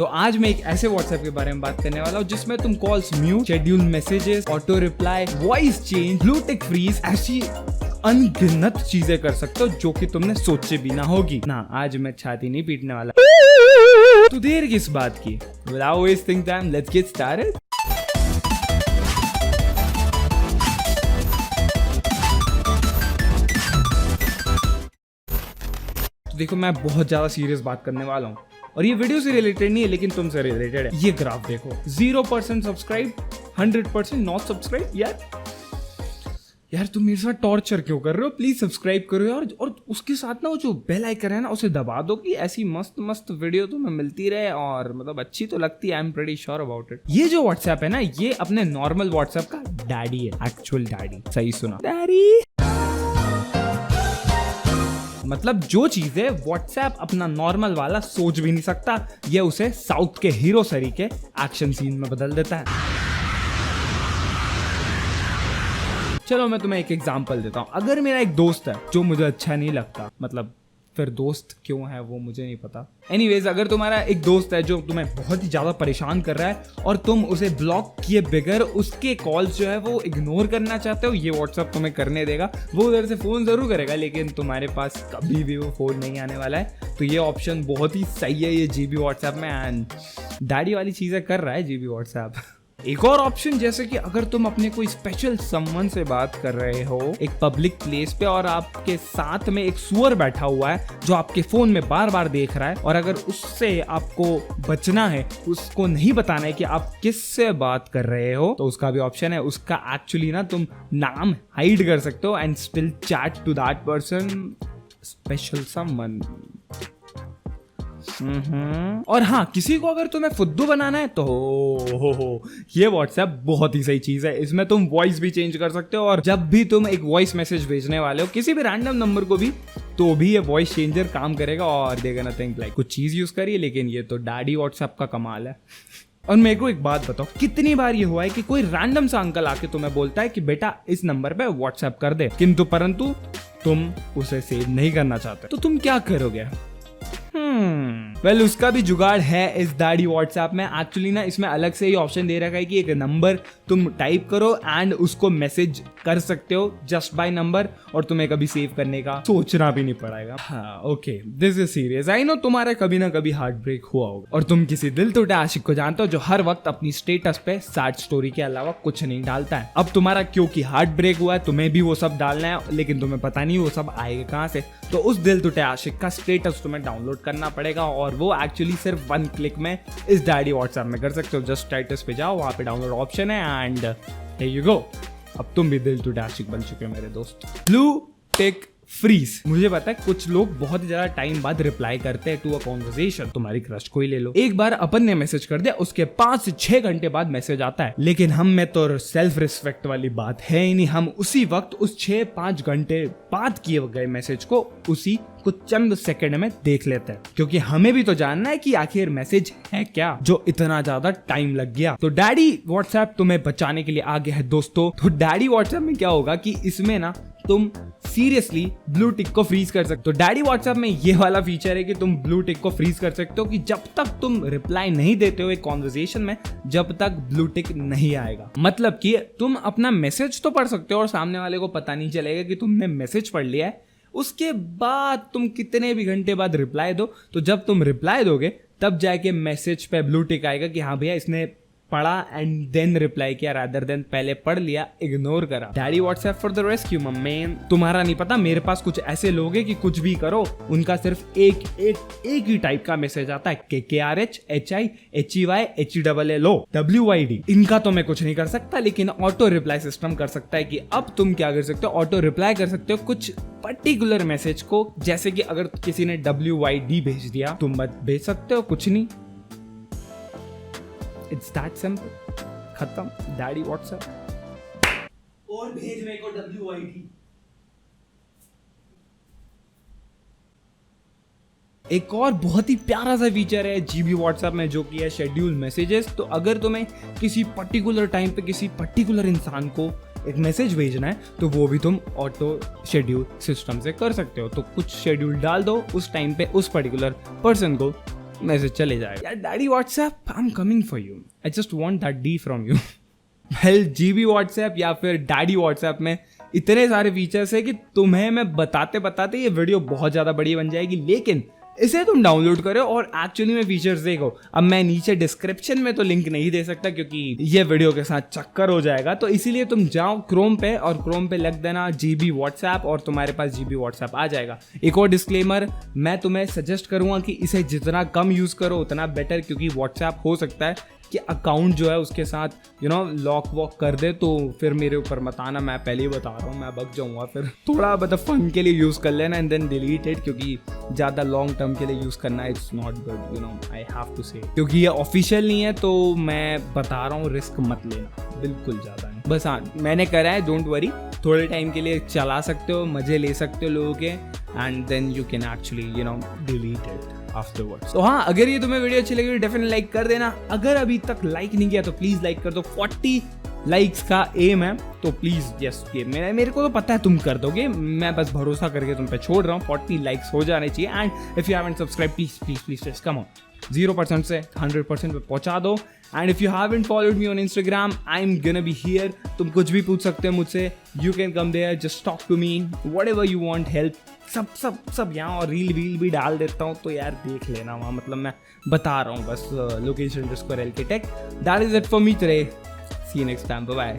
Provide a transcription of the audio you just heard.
तो आज मैं एक ऐसे व्हाट्सएप के बारे में बात करने वाला हूँ जिसमें तुम calls mute, schedule messages, auto reply, voice change, blue tick freeze, ऐसी अनगिनत चीजें कर सकते हो जो कि तुमने सोचे भी ना होगी ना। आज मैं छाती नहीं पीटने वाला। तो देर किस बात की, without wasting time, let's get started। तो देखो, मैं बहुत ज्यादा सीरियस बात करने वाला हूँ और ये वीडियो से रिलेटेड नहीं है लेकिन तुमसे रिलेटेड है। ये ग्राफ देखो, 0% सब्सक्राइब, 100% नॉट सब्सक्राइब। यार तुम मेरे साथ टॉर्चर क्यों कर रहे हो? प्लीज सब्सक्राइब करो यार, और उसके साथ ना वो जो बेल आइकन है ना उसे दबा दो कि ऐसी मस्त मस्त वीडियो तुम्हें मिलती रहे और मतलब अच्छी तो लगती है। I am pretty sure about it. ये जो व्हाट्सएप है ना, ये अपने नॉर्मल व्हाट्सएप का डैडी है, एक्चुअल डैडी। सही सुना, डैडी। मतलब जो चीजें व्हाट्सएप अपना नॉर्मल वाला सोच भी नहीं सकता, ये उसे साउथ के हीरो सरी के एक्शन सीन में बदल देता है। चलो मैं तुम्हें एक एग्जांपल देता हूँ। अगर मेरा एक दोस्त है जो मुझे अच्छा नहीं लगता, मतलब फिर दोस्त क्यों है वो मुझे नहीं पता। एनीवेज, अगर तुम्हारा एक दोस्त है जो तुम्हें बहुत ही ज्यादा परेशान कर रहा है और तुम उसे ब्लॉक किए बगैर उसके कॉल्स जो है वो इग्नोर करना चाहते हो, ये व्हाट्सएप तुम्हें करने देगा। वो उधर से फोन जरूर करेगा लेकिन तुम्हारे पास कभी भी वो फोन नहीं आने वाला है। तो ये ऑप्शन बहुत ही सही है ये जीबी व्हाट्सएप में, एंड डैडी वाली चीजें कर रहा है जीबी व्हाट्सएप। एक और ऑप्शन, जैसे कि अगर तुम अपने कोई स्पेशल समवन से बात कर रहे हो एक पब्लिक प्लेस पे और आपके साथ में एक सुअर बैठा हुआ है जो आपके फोन में बार बार देख रहा है, और अगर उससे आपको बचना है, उसको नहीं बताना है कि आप किससे बात कर रहे हो, तो उसका भी ऑप्शन है। उसका एक्चुअली ना तुम नाम हाइड कर सकते हो and still chat to that person, special someone. और हाँ, किसी को अगर तुम्हें फुद्दू बनाना है तो ये व्हाट्सएप बहुत ही सही चीज है। इसमें तुम वॉइस भी चेंज कर सकते हो, और जब भी तुम एक वॉइस मैसेज भेजने वाले हो किसी भी रैंडम नंबर को भी, तो भी ये वॉइस चेंजर काम करेगा और देगा नथिंग लाइक कुछ चीज यूज करिए। लेकिन ये तो डैडी व्हाट्सएप का कमाल है। और मेरे को एक बात बताओ, कितनी बार ये हुआ है कि कोई रैंडम सा अंकल आके तुम्हें बोलता है कि बेटा इस नंबर पे व्हाट्सएप कर दे, किंतु परंतु तुम उसे सेव नहीं करना चाहते, तो तुम क्या करोगे? वेल, उसका भी जुगाड़ है इस डैडी व्हाट्सएप में। एक्चुअली ना इसमें अलग से ही ऑप्शन दे रखा है कि एक नंबर तुम टाइप करो एंड उसको मैसेज कर सकते हो जस्ट बाय नंबर, और तुम्हें कभी सेव करने का सोचना भी नहीं पड़ेगा। हाँ, okay, this is serious. I know तुम्हारा कभी ना कभी हार्ट ब्रेक हुआ होगा और तुम किसी दिल टूटे आशिक को जानते हो जो हर वक्त अपनी स्टेटस पे सैड स्टोरी के अलावा कुछ नहीं डालता है। अब तुम्हारा क्योंकि हार्ट ब्रेक हुआ है, तुम्हें भी वो सब डालना है, लेकिन तुम्हें पता नहीं वो सब आएगा कहाँ से। तो उस दिल टूटे आशिक का स्टेटस तुम्हें डाउनलोड करना पड़ेगा, और वो एक्चुअली सिर्फ 1 क्लिक में इस डैडी व्हाट्सएप में कर सकते हो। जस्ट स्टेटस पे जाओ, वहां पे डाउनलोड ऑप्शन है एंड here you go। अब तुम भी दिल टू आशिक बन चुके हो मेरे दोस्त। Blue tick freeze. मुझे पता है कुछ लोग बहुत ज्यादा टाइम बाद रिप्लाई करते हैं टू अ कॉन्वर्सेशन। तुम्हारी क्रश को ही ले लो, एक बार अपन ने मैसेज कर दिया, उसके 5 से 6 घंटे बाद मैसेज आता है, लेकिन हम में तो सेल्फ रिस्पेक्ट वाली बात है ही नहीं। हम उसी वक्त उस 6-5 घंटे बाद किए गए मैसेज को उसी कुछ चंद सेकंड में देख लेते हैं, क्योंकि हमें भी तो जानना है कि आखिर मैसेज है क्या जो इतना ज्यादा टाइम लग गया। तो डैडी व्हाट्सएप तुम्हें बचाने के लिए आ गया है दोस्तों। तो डैडी व्हाट्सएप में क्या होगा कि इसमें ना तुम सीरियसली ब्लू टिक को फ्रीज कर सकते हो। डैडी व्हाट्सएप में ये वाला फीचर है कि तुम ब्लू टिक को फ्रीज कर सकते हो कि जब तक तुम रिप्लाई नहीं देते हो एक कॉन्वर्सेशन में, जब तक ब्लू टिक नहीं आएगा। मतलब कि तुम अपना मैसेज तो पढ़ सकते हो और सामने वाले को पता नहीं चलेगा कि तुमने मैसेज पढ़ लिया है। उसके बाद तुम कितने भी घंटे बाद रिप्लाई दो, तो जब तुम रिप्लाई दोगे तब जाके मैसेज पे ब्लू टिक आएगा कि हाँ भैया इसने पढ़ा एंड देन रिप्लाई किया, रादर देन पहले पढ़ लिया इग्नोर करा। Daddy WhatsApp for the rescue man. तुम्हारा नहीं पता, मेरे पास कुछ ऐसे लोग हैं कि कुछ भी करो उनका सिर्फ एक ही टाइप का मैसेज आता है, KKRH HI HEY HELLO WYD। इनका तो मैं कुछ नहीं कर सकता, लेकिन ऑटो रिप्लाई सिस्टम कर सकता है कि अब तुम क्या कर सकते हो, ऑटो रिप्लाई कर सकते हो कुछ पर्टिकुलर मैसेज को। जैसे कि अगर किसी ने WYD भेज दिया, तुम भेज सकते हो कुछ नहीं। It's that simple। खत्म डैडी व्हाट्सएप। और भेज मेरे को WYD। एक और बहुत ही प्यारा सा फीचर है जीबी व्हाट्सएप में जो कि है शेड्यूल मैसेजेस। तो अगर तुम्हें किसी पर्टिकुलर टाइम पे किसी पर्टिकुलर इंसान को एक मैसेज भेजना है तो वो भी तुम ऑटो शेड्यूल सिस्टम से कर सकते हो। तो कुछ शेड्यूल डाल दो उस टाइम पे उस पर्टिकुलर पर्सन को, मैसेज चले जाएगा। यार daddy WhatsApp, I am coming for you, I just want that D from you. Well GB WhatsApp या फिर डैडी व्हाट्सएप में इतने सारे फीचर्स है कि तुम्हें मैं बताते बताते ये वीडियो बहुत ज़्यादा बड़ी बन जाएगी, लेकिन इसे तुम डाउनलोड करो और एक्चुअली में फीचर्स देखो। अब मैं नीचे डिस्क्रिप्शन में तो लिंक नहीं दे सकता क्योंकि ये वीडियो के साथ चक्कर हो जाएगा, तो इसीलिए तुम जाओ क्रोम पे और क्रोम पे लग देना जीबी व्हाट्सएप और तुम्हारे पास जीबी व्हाट्सएप आ जाएगा। एक और डिस्क्लेमर, मैं तुम्हें सजेस्ट करूंगा कि इसे जितना कम यूज़ करो उतना बेटर, क्योंकि व्हाट्सएप हो सकता है कि अकाउंट जो है उसके साथ लॉक वॉक कर दे, तो फिर मेरे ऊपर मत आना, मैं पहले ही बता रहा हूँ, मैं बक जाऊंगा। फिर थोड़ा मतलब फन के लिए यूज़ कर लेना एंड देन डिलीट इट, क्योंकि ज़्यादा लॉन्ग टर्म के लिए यूज़ करना it's not good, I have to say, क्योंकि ये ऑफिशियल नहीं है, तो मैं बता रहा हूँ रिस्क मत लेना, बिल्कुल ज़्यादा नहीं। बस हाँ, मैंने करा है, डोंट वरी, थोड़े टाइम के लिए चला सकते हो, मज़े ले सकते हो लोगों के, and then you can actually delete it afterwards. तो हाँ, अगर ये तुम्हें वीडियो अच्छी लगी डेफिनेटली लाइक कर देना। अगर अभी तक लाइक नहीं किया तो प्लीज लाइक कर दो, 40 लाइक्स का एम है, तो प्लीज यस, ये मेरे को तो पता है तुम कर दोगे, मैं बस भरोसा करके तुम पे छोड़ रहा हूँ। 40 लाइक्स हो जाने चाहिए and if you haven't subscribe please please please please come on, 0% से 100% पे पहुंचा दो। And if you haven't followed me on Instagram, I am gonna be here, तुम कुछ भी पूछ सकते हो मुझसे, you can come there, just talk to me, whatever you want, help, सब यहाँ, और रील भी डाल देता हूँ, तो यार देख लेना वहाँ, मतलब मैं बता रहा हूँ बस, location _LK Tech। That is it for me today, see you next time, bye bye.